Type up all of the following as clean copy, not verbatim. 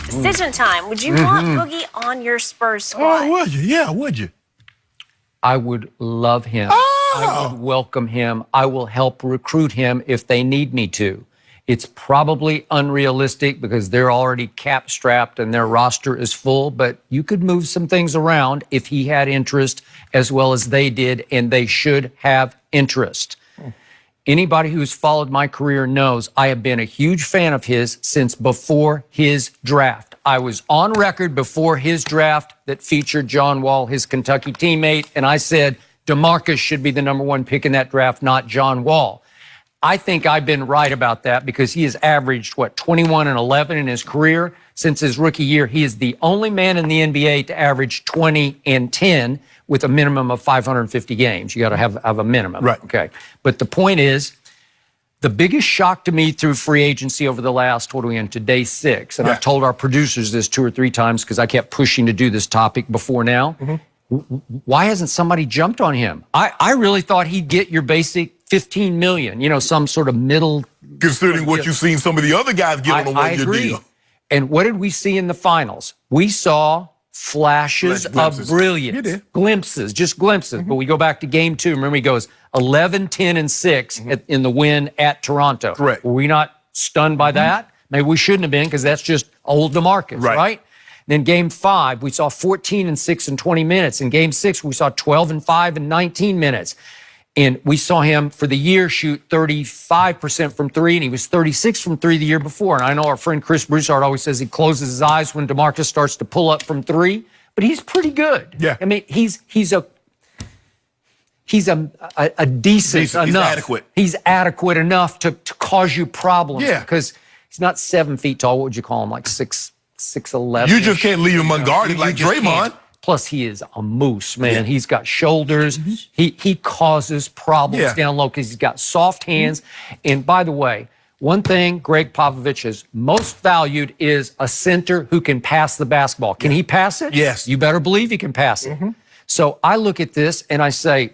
Decision time. Would you want Boogie on your Spurs squad? Oh, would you? Yeah, would you? I would love him. I would welcome him. I will help recruit him if they need me to. It's probably unrealistic because they're already cap-strapped and their roster is full, but you could move some things around if he had interest as well as they did, and they should have interest. Anybody who's followed my career knows I have been a huge fan of his since before his draft. I was on record before his draft that featured John Wall, his Kentucky teammate, and I said DeMarcus should be the #1 pick in that draft, not John Wall. I think I've been right about that because he has averaged, 21 and 11 in his career. Since his rookie year, he is the only man in the NBA to average 20 and 10 with a minimum of 550 games. You got to have a minimum. Right. Okay. But the point is, the biggest shock to me through free agency over the last, what are we in, to day 6, and I've told our producers this 2 or 3 times because I kept pushing to do this topic before now. Why hasn't somebody jumped on him? I really thought he'd get your basic 15 million, some sort of middle. Considering what you've seen some of the other guys get on a one-year deal. And what did we see in the finals? We saw flashes of brilliance. Glimpses, just glimpses. But we go back to game 2. Remember, he goes 11, 10, and 6 in the win at Toronto. Correct. Were we not stunned by that? Maybe we shouldn't have been because that's just old DeMarcus, right? Then game 5, we saw 14 and 6 in 20 minutes. In game 6, we saw 12 and 5 in 19 minutes. And we saw him for the year shoot 35% from 3, and he was 36 from 3 the year before. And I know our friend Chris Broussard always says he closes his eyes when DeMarcus starts to pull up from 3, but he's pretty good. Yeah. I mean, he's a decent enough. He's adequate. He's adequate enough to cause you problems. Yeah. Because he's not 7 feet tall. What would you call him? Like 6'11". You just can't leave him unguarded like Draymond. Plus, he is a moose, man. Yeah. He's got shoulders. He causes problems down low because he's got soft hands. And by the way, one thing Greg Popovich has most valued is a center who can pass the basketball. Can he pass it? Yes. You better believe he can pass it. So I look at this and I say,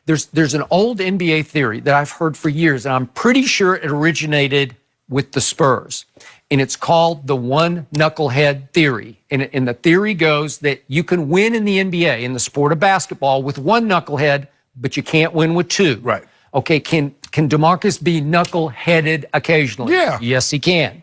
there's an old NBA theory that I've heard for years, and I'm pretty sure it originated with the Spurs. And it's called the one knucklehead theory. And the theory goes that you can win in the NBA, in the sport of basketball, with one knucklehead, but you can't win with 2. Right. Okay, can DeMarcus be knuckle-headed occasionally? Yeah. Yes, he can.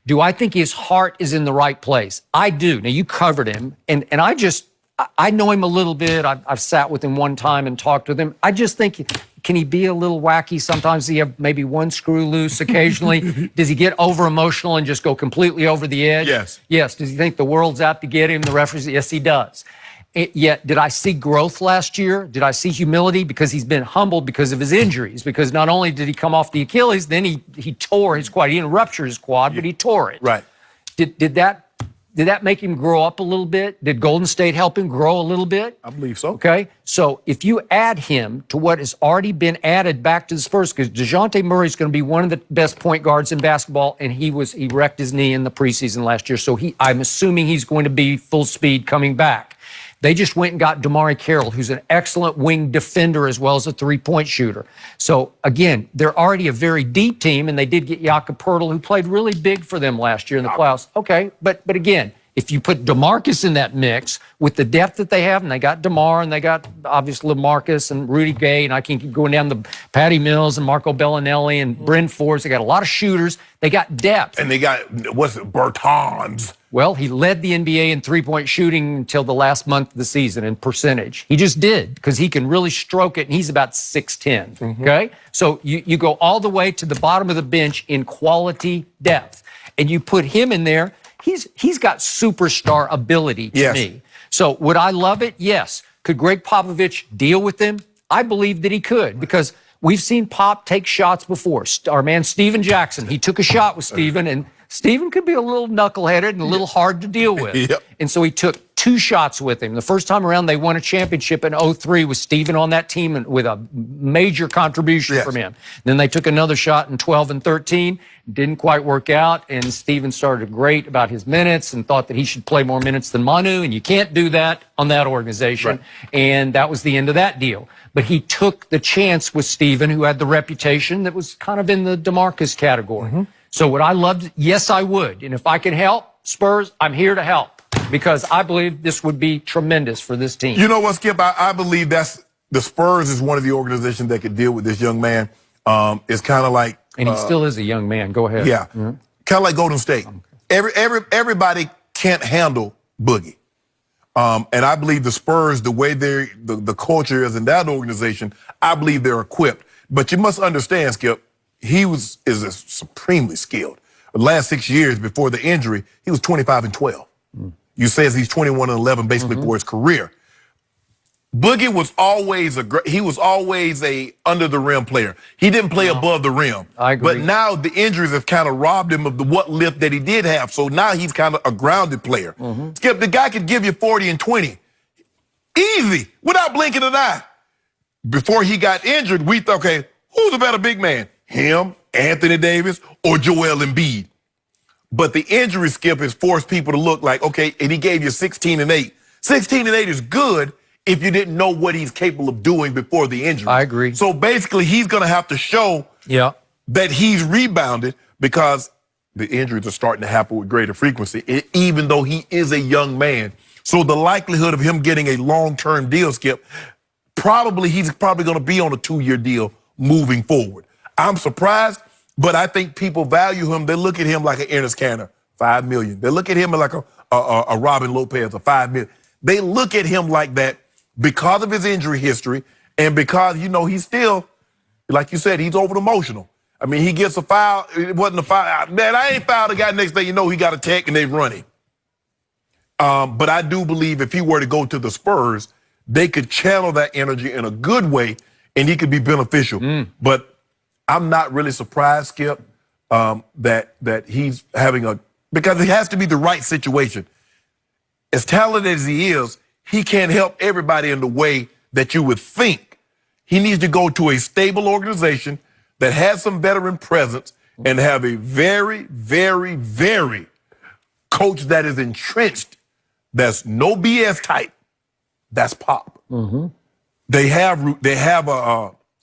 Do I think his heart is in the right place? I do. Now, you covered him, and I know him a little bit. I've sat with him one time and talked with him. I just think, can he be a little wacky sometimes? Does he have maybe one screw loose occasionally? Does he get over-emotional and just go completely over the edge? Yes. Yes. Does he think the world's out to get him, the referees? Yes, he does. Yet, did I see growth last year? Did I see humility? Because he's been humbled because of his injuries. Because not only did he come off the Achilles, then he tore his quad. He didn't rupture his quad, but he tore it. Right. Did that make him grow up a little bit? Did Golden State help him grow a little bit? I believe so. Okay, so if you add him to what has already been added back to the Spurs, because DeJounte Murray is going to be one of the best point guards in basketball, and he wrecked his knee in the preseason last year, so I'm assuming he's going to be full speed coming back. They just went and got DeMarre Carroll, who's an excellent wing defender as well as a three-point shooter. So, again, they're already a very deep team, and they did get Jakob Poeltl, who played really big for them last year in the playoffs. Okay, but again, if you put DeMarcus in that mix with the depth that they have, and they got DeMar, and they got obviously LaMarcus and Rudy Gay, and I can keep going down the Patty Mills and Marco Bellinelli and Bryn Forbes. They got a lot of shooters. They got depth. And they got, Bertans. Well, he led the NBA in three-point shooting until the last month of the season in percentage. He just did because he can really stroke it, and he's about 6'10", okay? So you go all the way to the bottom of the bench in quality depth, and you put him in there. He's got superstar ability to me. So would I love it? Yes. Could Greg Popovich deal with him? I believe that he could because we've seen Pop take shots before. Our man Steven Jackson, he took a shot with Steven, and Steven could be a little knuckleheaded and a little hard to deal with. And so he took 2 shots with him. The first time around, they won a championship in 2003 with Steven on that team and with a major contribution from him. Then they took another shot in 12 and 13. Didn't quite work out, and Steven started great about his minutes and thought that he should play more minutes than Manu, and you can't do that on that organization. And that was the end of that deal. But he took the chance with Steven, who had the reputation that was kind of in the DeMarcus category. So would I love to? Yes, I would. And if I can help, Spurs, I'm here to help because I believe this would be tremendous for this team. You know what, Skip? I believe the Spurs is one of the organizations that could deal with this young man. It's kind of like, and he still is a young man. Go ahead. Yeah, kind of like Golden State. Okay. Everybody can't handle Boogie. And I believe the Spurs, the way the culture is in that organization, I believe they're equipped. But you must understand, Skip, he is supremely skilled. The last 6 years before the injury, he was 25-12. You says he's 21-11 basically for his career. Boogie was always a under the rim player. He didn't play above the rim. I agree. But now the injuries have kind of robbed him of what lift that he did have. So now he's kind of a grounded player. Skip, the guy could give you 40 and 20. Easy, without blinking an eye. Before he got injured, we thought, okay, who's a better big man? Him, Anthony Davis, or Joel Embiid? But the injury, Skip, has forced people to look like, okay, and he gave you 16 and 8. 16 and 8 is good if you didn't know what he's capable of doing before the injury. I agree. So basically, he's going to have to show that he's rebounded because the injuries are starting to happen with greater frequency, even though he is a young man. So the likelihood of him getting a long-term deal, Skip, he's probably going to be on a 2-year deal moving forward. I'm surprised, but I think people value him. They look at him like an Enes Kanter, $5 million. They look at him like a Robin Lopez, a $5 million. They look at him like that because of his injury history and because, he's still, like you said, he's over emotional. I mean, he gets a foul. It wasn't a foul. Man, I ain't fouled the guy. Next thing you know, he got a tech and they run him. But I do believe if he were to go to the Spurs, they could channel that energy in a good way and he could be beneficial. But I'm not really surprised, Skip, that he's having because it has to be the right situation. As talented as he is, he can't help everybody in the way that you would think. He needs to go to a stable organization that has some veteran presence and have a very, very, very coach that is entrenched. That's no BS type. That's Pop. They have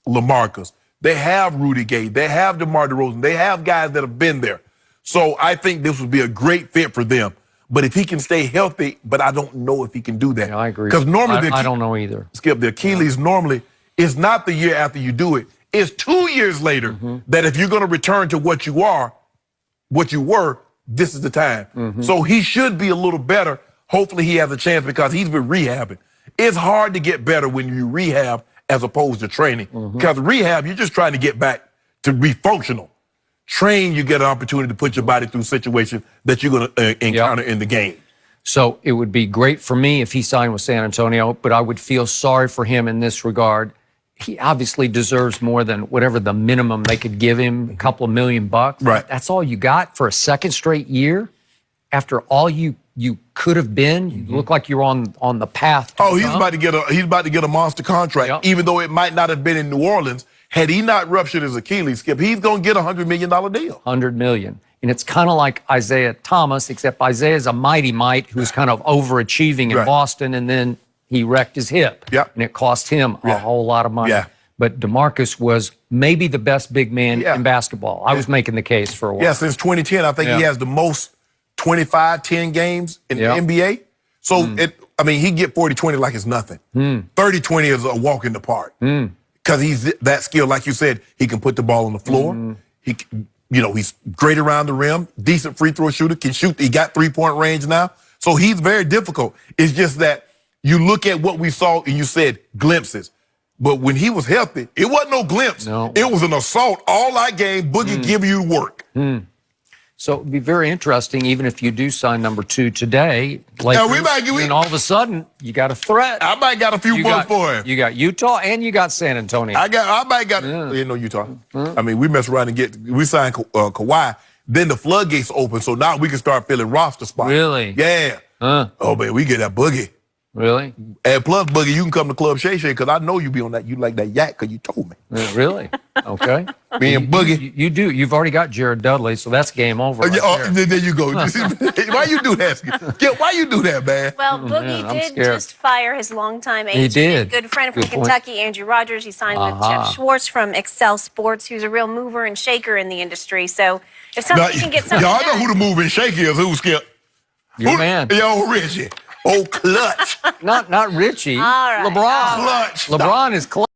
LaMarcus. They have Rudy Gay. They have DeMar DeRozan. They have guys that have been there. So I think this would be a great fit for them. But if he can stay healthy, but I don't know if he can do that. Yeah, I agree. Because normally I don't know either. Skip, the Achilles normally is not the year after you do it. It's 2 years later that if you're going to return to what you were, this is the time. So he should be a little better. Hopefully he has a chance because he's been rehabbing. It's hard to get better when you rehab as opposed to training. Because rehab, you're just trying to get back to be functional. Train, you get an opportunity to put your body through situations that you're going to encounter in the game. So it would be great for me if he signed with San Antonio, but I would feel sorry for him in this regard. He obviously deserves more than whatever the minimum they could give him, a couple of $1 million. Right. That's all you got for a second straight year? After all you could have been, you look like you're on the path. He's about to get a monster contract, even though it might not have been in New Orleans. Had he not ruptured his Achilles, Skip, he's going to get a $100 million deal. $100 million. And it's kind of like Isaiah Thomas, except Isaiah's a mighty might who's kind of overachieving in Boston, and then he wrecked his hip. And it cost him a whole lot of money. But DeMarcus was maybe the best big man in basketball. I was making the case for a while. Since 2010, I think he has the most 25-10 games in the NBA. So, he get 40-20 like it's nothing. 30-20 is a walk in the park. Because he's that skilled, like you said, he can put the ball on the floor. He's great around the rim, decent free throw shooter, can shoot. He got 3-point range now. So he's very difficult. It's just that you look at what we saw and you said glimpses. But when he was healthy, it wasn't no glimpse. No. It was an assault all that game. Boogie give you work. So it'd be very interesting, even if you do sign number 2 today. And all of a sudden, you got a threat. I might got a few more for him. You got Utah and you got San Antonio. I might got Utah. We mess around and we signed Kawhi. Then the floodgates open, so now we can start filling roster spots. Really? Yeah. Oh man, we get that Boogie. Really? And plus, Boogie, you can come to Club Shay Shay because I know you be on that. You like that yak because you told me. Really? Okay. Me and Boogie. You do. You've already got Jared Dudley, so that's game over. There you go. Why you do that? Why you do that, man? Well, Boogie did just fire his longtime agent. He did. Good friend from Kentucky, Andrew Rogers. He signed with Jeff Schwartz from Excel Sports, who's a real mover and shaker in the industry. So if somebody can get something y'all done. know who the mover and shaker is. Who, Skip? Your man. Yo, Richie. Oh, clutch. Not Richie. All right. LeBron. Clutch. LeBron is clutch.